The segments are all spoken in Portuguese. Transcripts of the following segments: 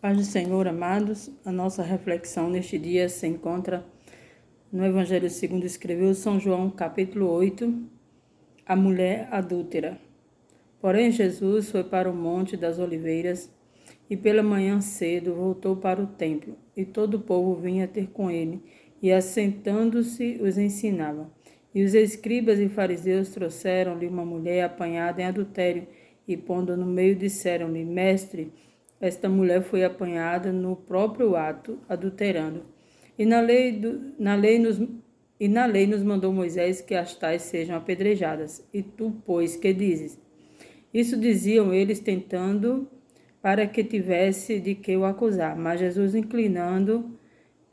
Paz do Senhor, amados, a nossa reflexão neste dia se encontra no Evangelho segundo escreveu São João, capítulo 8, a mulher adúltera. Porém, Jesus foi para o Monte das Oliveiras e pela manhã cedo voltou para o templo, e todo o povo vinha ter com ele, e assentando-se os ensinava. E os escribas e fariseus trouxeram-lhe uma mulher apanhada em adultério, e pondo no meio disseram-lhe: Mestre, esta mulher foi apanhada no próprio ato, adulterando. E na lei nos mandou Moisés que as tais sejam apedrejadas. E tu, pois, que dizes? Isso diziam eles, tentando para que tivesse de que o acusar. Mas Jesus, inclinando,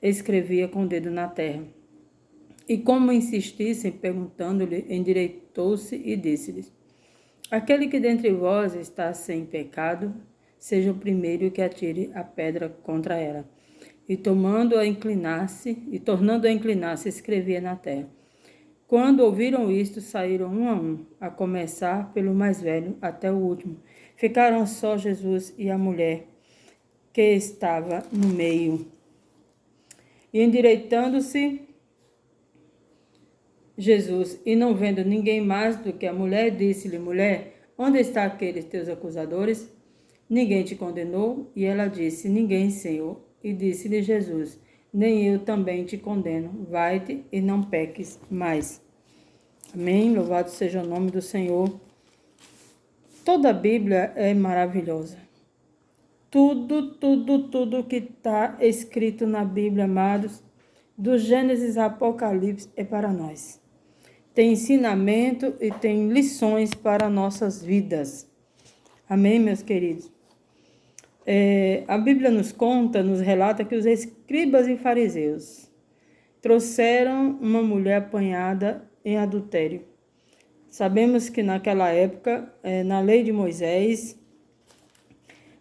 escrevia com o dedo na terra. E como insistissem, perguntando-lhe, endireitou-se e disse-lhes: Aquele que dentre vós está sem pecado, seja o primeiro que atire a pedra contra ela. E tornando a inclinar-se, escrevia na terra. Quando ouviram isto, saíram um a um, a começar pelo mais velho até o último. Ficaram só Jesus e a mulher que estava no meio. E endireitando-se Jesus, e não vendo ninguém mais do que a mulher, disse-lhe: Mulher, onde estão aqueles teus acusadores? Ninguém te condenou? E ela disse: Ninguém, Senhor. E disse-lhe Jesus: Nem eu também te condeno. Vai-te e não peques mais. Amém? Louvado seja o nome do Senhor. Toda a Bíblia é maravilhosa. Tudo que está escrito na Bíblia, amados, do Gênesis ao Apocalipse, é para nós. Tem ensinamento e tem lições para nossas vidas. Amém, meus queridos? A Bíblia nos relata que os escribas e fariseus trouxeram uma mulher apanhada em adultério. Sabemos que naquela época, na lei de Moisés,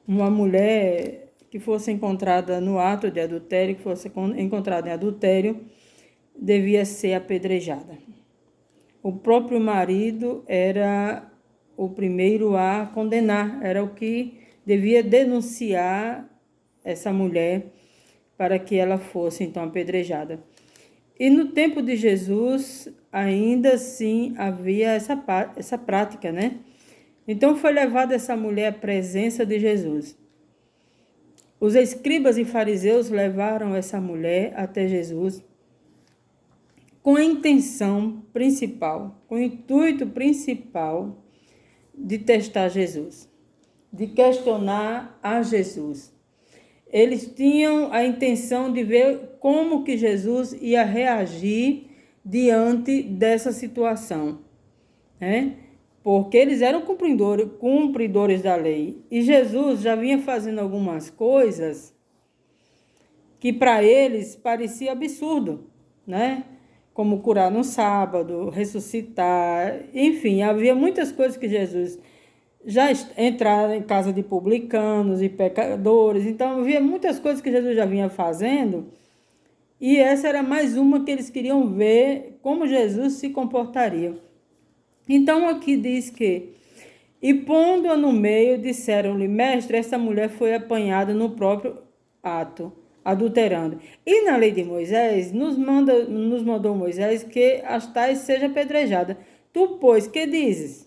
uma mulher que fosse encontrada no ato de adultério, que fosse encontrada em adultério, devia ser apedrejada. O próprio marido era o primeiro a condenar, era o que devia denunciar essa mulher para que ela fosse então apedrejada. E no tempo de Jesus, ainda assim havia essa prática, né? Então foi levada essa mulher à presença de Jesus. Os escribas e fariseus levaram essa mulher até Jesus com a intenção principal, com o intuito principal de testar Jesus, de questionar a Jesus. Eles tinham a intenção de ver como que Jesus ia reagir diante dessa situação, né? Porque eles eram cumpridores da lei. E Jesus já vinha fazendo algumas coisas que para eles parecia absurdo, né? Como curar no sábado, ressuscitar, enfim, havia muitas coisas que Jesus já entrava em casa de publicanos e pecadores, então havia muitas coisas que Jesus já vinha fazendo, e essa era mais uma que eles queriam ver como Jesus se comportaria. Então aqui diz que, e pondo-a no meio, disseram-lhe: Mestre, essa mulher foi apanhada no próprio ato, adulterando. E na lei de Moisés, nos mandou Moisés que as tais sejam apedrejadas. Tu, pois, que dizes?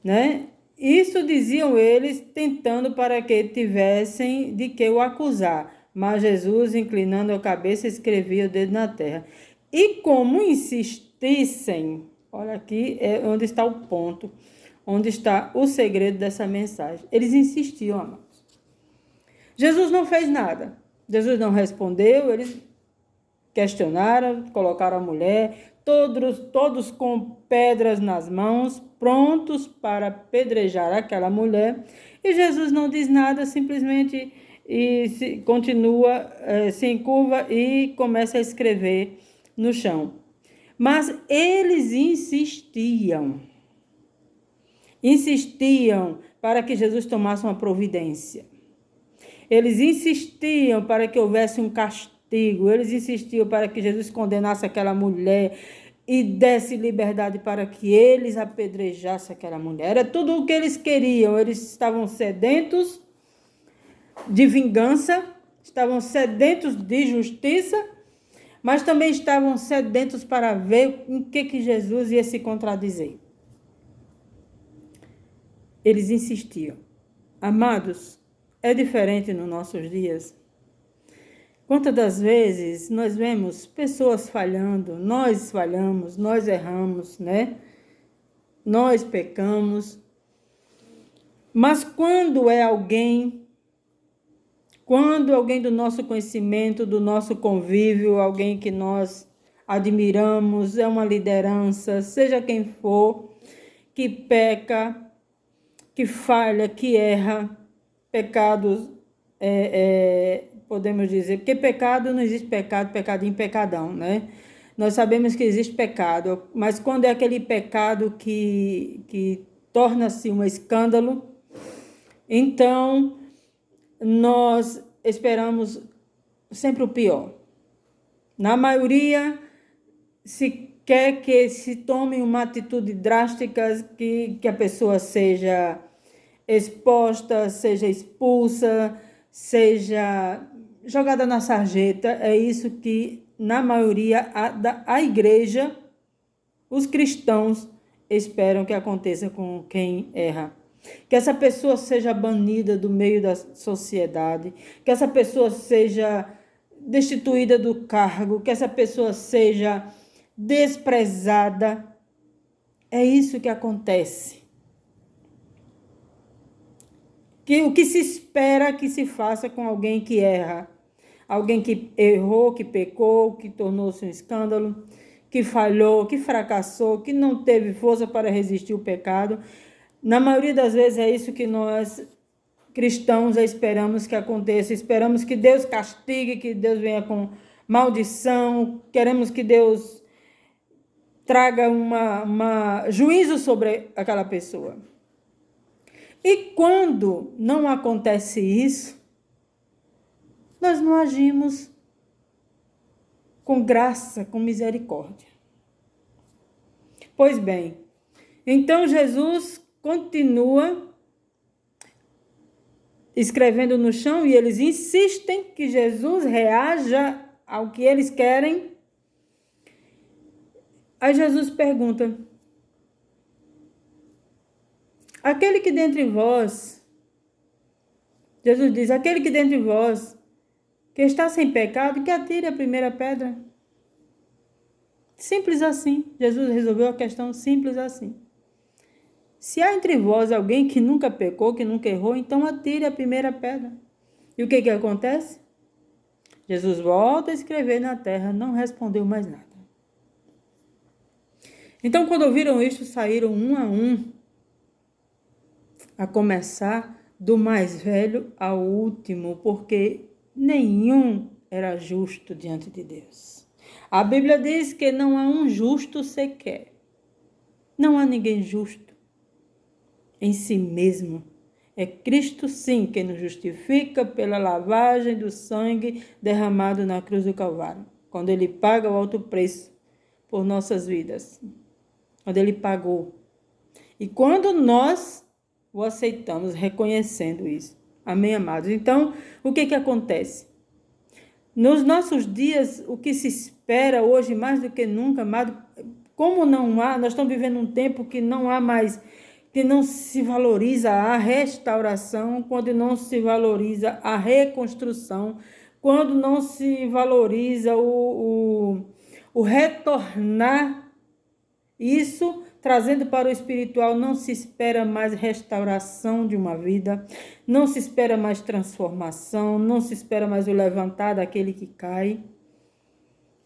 Né? Isso diziam eles, tentando para que tivessem de que o acusar. Mas Jesus, inclinando a cabeça, escrevia o dedo na terra. E como insistissem, olha aqui é onde está o ponto, onde está o segredo dessa mensagem. Eles insistiam, amados. Jesus não fez nada. Jesus não respondeu, eles questionaram, colocaram a mulher, todos com pedras nas mãos, prontos para apedrejar aquela mulher. E Jesus não diz nada, simplesmente continua, se encurva e começa a escrever no chão. Mas eles insistiam para que Jesus tomasse uma providência. Eles insistiam para que houvesse um castigo, eles insistiam para que Jesus condenasse aquela mulher e desse liberdade para que eles apedrejassem aquela mulher. Era tudo o que eles queriam, eles estavam sedentos de vingança, estavam sedentos de justiça, mas também estavam sedentos para ver em que Jesus ia se contradizer. Eles insistiam. Amados, é diferente nos nossos dias. Quantas das vezes nós vemos pessoas falhando, nós falhamos, nós erramos, né? Nós pecamos. Mas quando alguém do nosso conhecimento, do nosso convívio, alguém que nós admiramos, é uma liderança, seja quem for, que peca, que falha, que erra, pecados, podemos dizer, porque pecado não existe pecado, pecadinho, pecadão, né? Nós sabemos que existe pecado, mas quando é aquele pecado que torna-se um escândalo, então nós esperamos sempre o pior. Na maioria, se quer que se tome uma atitude drástica, que a pessoa seja exposta, seja expulsa, seja jogada na sarjeta. É isso que, na maioria, a igreja, os cristãos, esperam que aconteça com quem erra. Que essa pessoa seja banida do meio da sociedade, que essa pessoa seja destituída do cargo, que essa pessoa seja desprezada. É isso que acontece. O que se espera que se faça com alguém que erra, alguém que errou, que pecou, que tornou-se um escândalo, que falhou, que fracassou, que não teve força para resistir ao pecado. Na maioria das vezes é isso que nós cristãos esperamos que aconteça. Esperamos que Deus castigue, que Deus venha com maldição, queremos que Deus traga uma juízo sobre aquela pessoa. E quando não acontece isso, nós não agimos com graça, com misericórdia. Pois bem, então Jesus continua escrevendo no chão e eles insistem que Jesus reaja ao que eles querem. Aí Jesus pergunta: aquele que dentre vós, Jesus diz, aquele que dentre vós que está sem pecado, que atire a primeira pedra. Simples assim. Jesus resolveu a questão simples assim. Se há entre vós alguém que nunca pecou, que nunca errou, então atire a primeira pedra. E o que acontece? Jesus volta a escrever na terra, não respondeu mais nada. Então, quando ouviram isto, saíram um a um, a começar do mais velho ao último, porque nenhum era justo diante de Deus. A Bíblia diz que não há um justo sequer. Não há ninguém justo em si mesmo. É Cristo, sim, quem nos justifica pela lavagem do sangue derramado na cruz do Calvário, quando Ele paga o alto preço por nossas vidas, quando Ele pagou. E quando nós o aceitamos, reconhecendo isso. Amém, amados? Então, o que acontece? Nos nossos dias, o que se espera hoje, mais do que nunca, amado, como não há, nós estamos vivendo um tempo que não há mais, que não se valoriza a restauração, quando não se valoriza a reconstrução, quando não se valoriza o retornar isso, trazendo para o espiritual, não se espera mais restauração de uma vida, não se espera mais transformação, não se espera mais o levantar daquele que cai,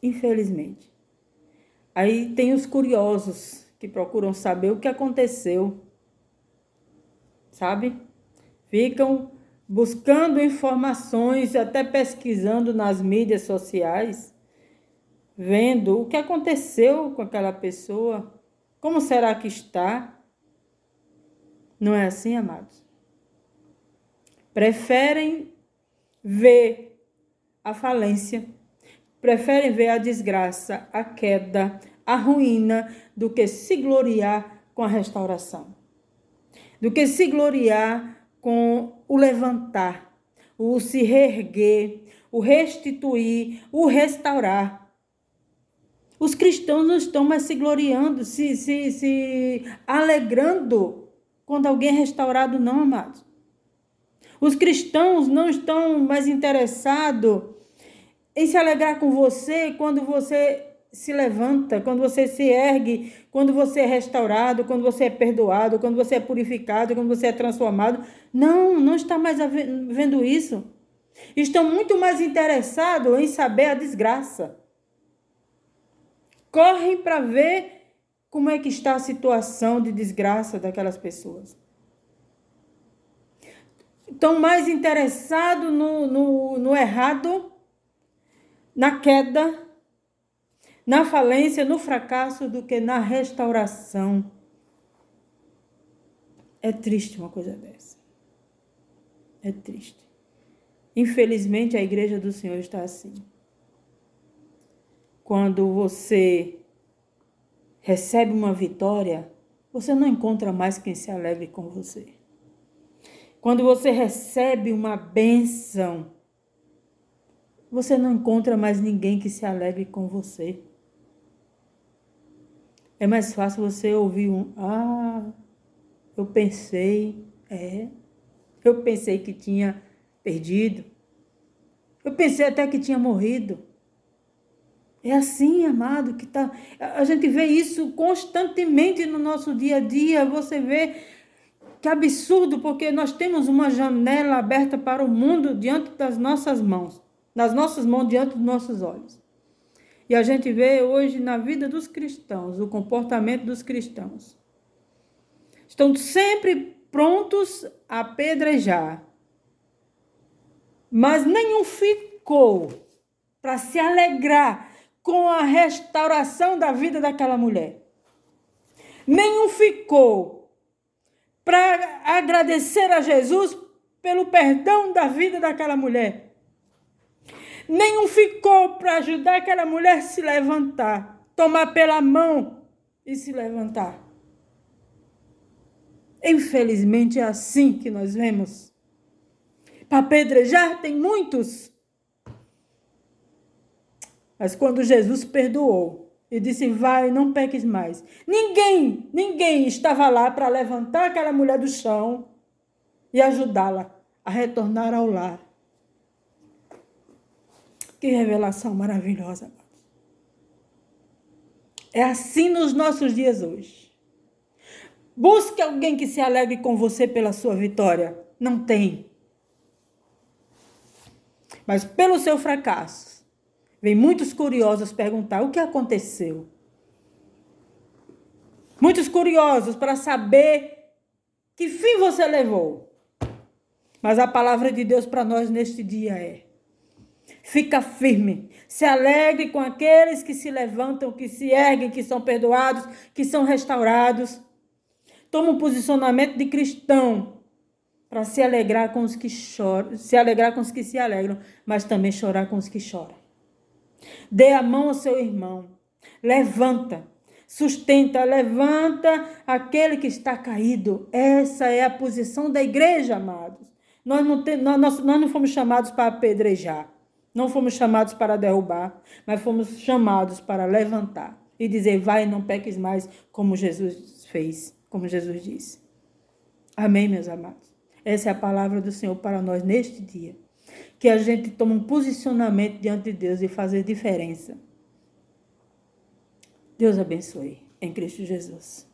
infelizmente. Aí tem os curiosos que procuram saber o que aconteceu, sabe? Ficam buscando informações, até pesquisando nas mídias sociais, vendo o que aconteceu com aquela pessoa, como será que está? Não é assim, amados? Preferem ver a falência, preferem ver a desgraça, a queda, a ruína, do que se gloriar com a restauração, do que se gloriar com o levantar, o se reerguer, o restituir, o restaurar. Os cristãos não estão mais se gloriando, se alegrando quando alguém é restaurado, não, amados. Os cristãos não estão mais interessados em se alegrar com você quando você se levanta, quando você se ergue, quando você é restaurado, quando você é perdoado, quando você é purificado, quando você é transformado. Não está mais vendo isso. Estão muito mais interessados em saber a desgraça. Correm para ver como é que está a situação de desgraça daquelas pessoas. Estão mais interessados no errado, na queda, na falência, no fracasso, do que na restauração. É triste uma coisa dessa. É triste. Infelizmente, a igreja do Senhor está assim. Quando você recebe uma vitória, você não encontra mais quem se alegre com você. Quando você recebe uma bênção, você não encontra mais ninguém que se alegre com você. É mais fácil você ouvir eu pensei que tinha perdido. Eu pensei até que tinha morrido. É assim, amado, que tá. A gente vê isso constantemente no nosso dia a dia. Você vê que absurdo, porque nós temos uma janela aberta para o mundo diante das nossas mãos. Nas nossas mãos, diante dos nossos olhos. E a gente vê hoje na vida dos cristãos, o comportamento dos cristãos. Estão sempre prontos a apedrejar. Mas nenhum ficou para se alegrar com a restauração da vida daquela mulher. Nenhum ficou para agradecer a Jesus pelo perdão da vida daquela mulher. Nenhum ficou para ajudar aquela mulher a se levantar, tomar pela mão e se levantar. Infelizmente é assim que nós vemos. Para apedrejar tem muitos. Mas quando Jesus perdoou e disse, vai, não peques mais. Ninguém estava lá para levantar aquela mulher do chão e ajudá-la a retornar ao lar. Que revelação maravilhosa. É assim nos nossos dias hoje. Busque alguém que se alegre com você pela sua vitória. Não tem. Mas pelo seu fracasso, vem muitos curiosos perguntar o que aconteceu. Muitos curiosos para saber que fim você levou. Mas a palavra de Deus para nós neste dia é: fica firme, se alegre com aqueles que se levantam, que se erguem, que são perdoados, que são restaurados. Toma um posicionamento de cristão para se alegrar com os que choram, se alegrar com os que se alegram, mas também chorar com os que choram. Dê a mão ao seu irmão, levanta, sustenta, levanta aquele que está caído. Essa é a posição da igreja, amados. Nós não fomos chamados para apedrejar. Não fomos chamados para derrubar, mas fomos chamados para levantar e dizer, vai, não peques mais, como Jesus fez, como Jesus disse. Amém, meus amados? Essa é a palavra do Senhor para nós neste dia. Que a gente tome um posicionamento diante de Deus e fazer diferença. Deus abençoe, em Cristo Jesus.